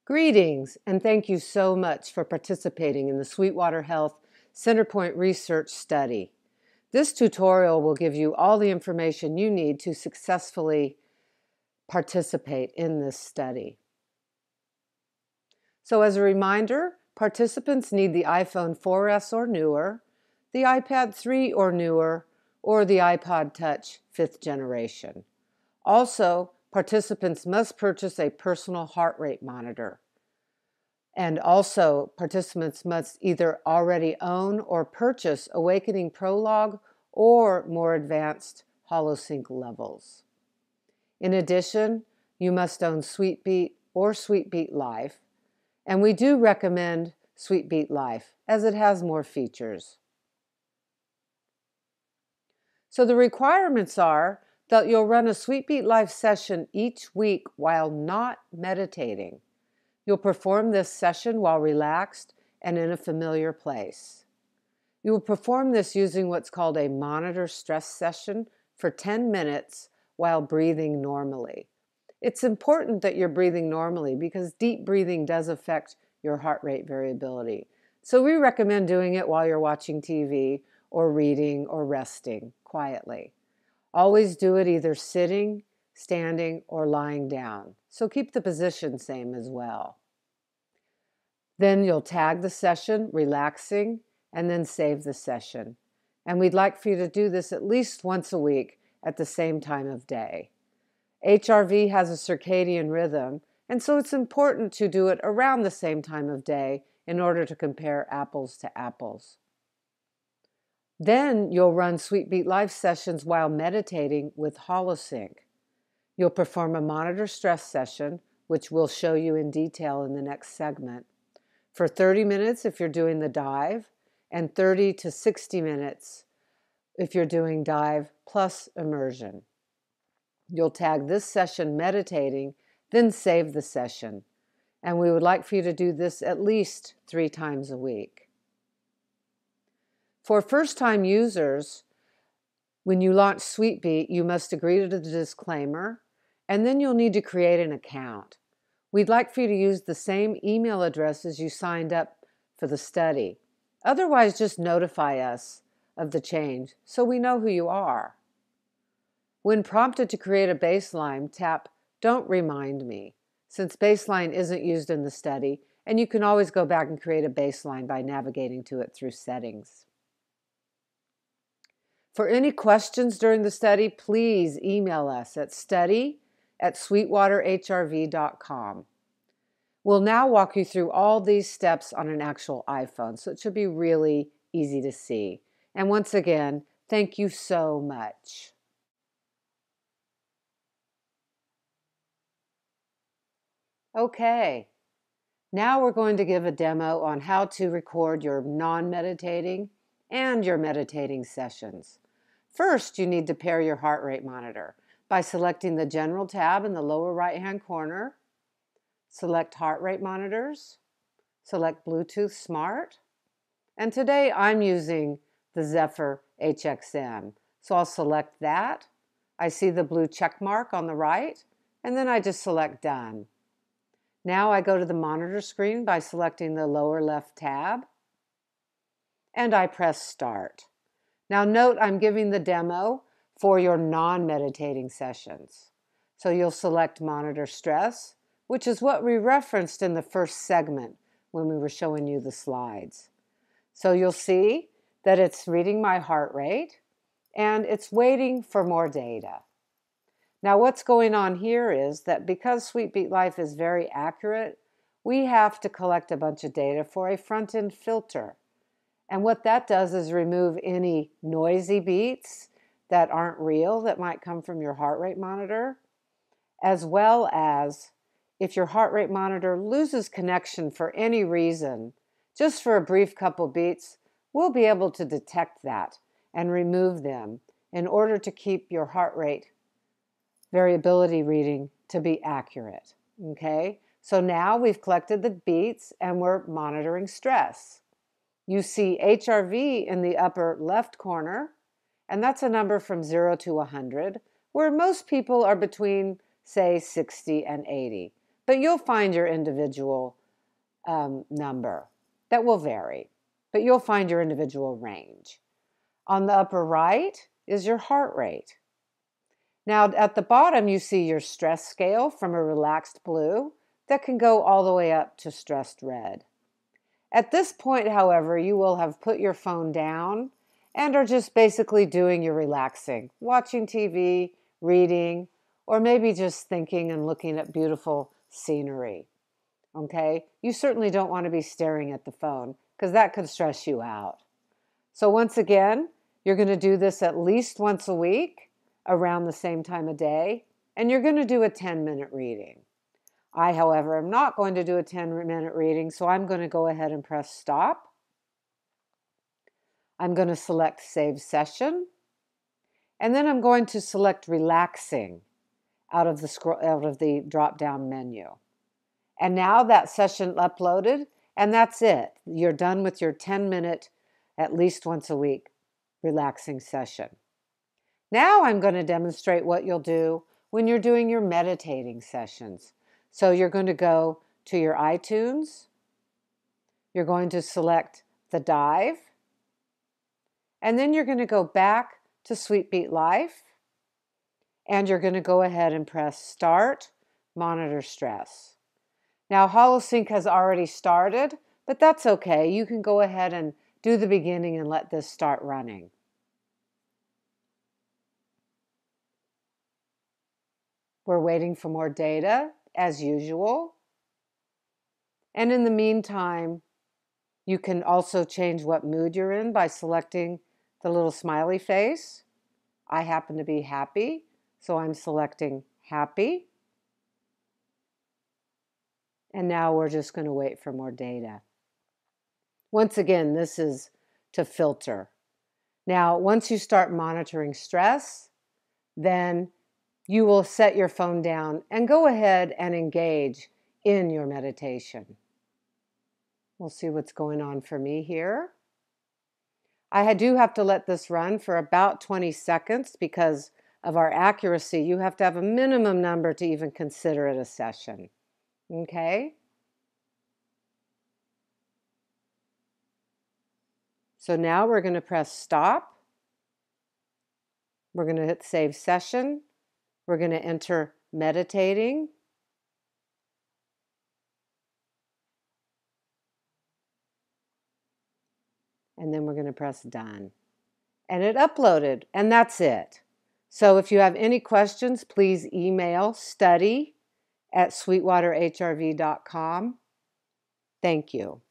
Greetings, and thank you so much for participating in the Sweetwater Health Centerpointe research study. This tutorial will give you all the information you need to successfully participate in this study. So as a reminder, participants need the iPhone 4S or newer, the iPad 3 or newer, or the iPod Touch 5th generation. Also, participants must purchase a personal heart rate monitor. And also, participants must either already own or purchase Awakening Prologue or more advanced Holosync levels. In addition, you must own Sweetbeat or Sweetbeat Life, and we do recommend Sweetbeat Life as it has more features. So the requirements are that you'll run a Sweetbeat Life session each week while not meditating. You'll perform this session while relaxed and in a familiar place. You will perform this using what's called a monitor stress session for 10 minutes while breathing normally. It's important that you're breathing normally because deep breathing does affect your heart rate variability. So we recommend doing it while you're watching TV or reading or resting quietly. Always do it either sitting, standing, or lying down. So keep the position same as well. Then you'll tag the session, relaxing, and then save the session. And we'd like for you to do this at least once a week at the same time of day. HRV has a circadian rhythm, and so it's important to do it around the same time of day in order to compare apples to apples. Then you'll run Sweetbeat Life sessions while meditating with Holosync. You'll perform a monitor stress session, which we'll show you in detail in the next segment, for 30 minutes if you're doing the dive, and 30 to 60 minutes if you're doing dive plus immersion. You'll tag this session meditating, then save the session. And we would like for you to do this at least 3 times a week. For first-time users, when you launch Sweetbeat, you must agree to the disclaimer, and then you'll need to create an account. We'd like for you to use the same email address as you signed up for the study. Otherwise, just notify us of the change so we know who you are. When prompted to create a baseline, tap Don't Remind Me, since baseline isn't used in the study, and you can always go back and create a baseline by navigating to it through settings. For any questions during the study, please email us at study@sweetwaterhrv.com. We'll now walk you through all these steps on an actual iPhone, so it should be really easy to see. And once again, thank you so much. Okay, now we're going to give a demo on how to record your non-meditating and your meditating sessions. First, you need to pair your heart rate monitor by selecting the General tab in the lower right-hand corner. Select Heart Rate Monitors, select Bluetooth Smart, and today I'm using the Zephyr HXM. So I'll select that. I see the blue check mark on the right, and then I just select Done. Now I go to the monitor screen by selecting the lower left tab, and I press Start. Now note I'm giving the demo for your non-meditating sessions. So you'll select Monitor Stress, which is what we referenced in the first segment when we were showing you the slides. So you'll see that it's reading my heart rate, and it's waiting for more data. Now what's going on here is that because Sweetbeat Life is very accurate, we have to collect a bunch of data for a front-end filter. And what that does is remove any noisy beats that aren't real that might come from your heart rate monitor, as well as if your heart rate monitor loses connection for any reason, just for a brief couple beats, we'll be able to detect that and remove them in order to keep your heart rate variability reading to be accurate. Okay? So now we've collected the beats and we're monitoring stress. You see HRV in the upper left corner, and that's a number from 0 to 100, where most people are between, say, 60 and 80. but you'll find your individual number. That will vary, but you'll find your individual range. On the upper right is your heart rate. Now at the bottom, you see your stress scale from a relaxed blue that can go all the way up to stressed red. At this point, however, you will have put your phone down and are just basically doing your relaxing, watching TV, reading, or maybe just thinking and looking at beautiful scenery. Okay? You certainly don't want to be staring at the phone because that could stress you out. So once again, you're going to do this at least once a week around the same time of day, and you're going to do a 10-minute reading. I, however, am not going to do a 10-minute reading, so I'm going to go ahead and press stop. I'm going to select Save Session, and then I'm going to select Relaxing out of the drop-down menu. And now that session uploaded, and that's it. You're done with your 10-minute, at least once a week, relaxing session. Now I'm going to demonstrate what you'll do when you're doing your meditating sessions. So you're going to go to your iTunes. You're going to select the dive. And then you're going to go back to Sweetbeat Life. And you're going to go ahead and press Start, Monitor Stress. Now Holosync has already started, but that's okay. You can go ahead and do the beginning and let this start running. We're waiting for more data, as usual. And in the meantime, you can also change what mood you're in by selecting the little smiley face. I happen to be happy, so I'm selecting happy. And now we're just going to wait for more data. Once again, this is to filter. Now, once you start monitoring stress, then you will set your phone down and go ahead and engage in your meditation. We'll see what's going on for me here. I do have to let this run for about 20 seconds because of our accuracy. You have to have a minimum number to even consider it a session. Okay? So now we're going to press stop. We're going to hit save session. We're going to enter meditating. And then we're going to press done. And it uploaded, and that's it. So if you have any questions, please email study@sweetwaterhrv.com. Thank you.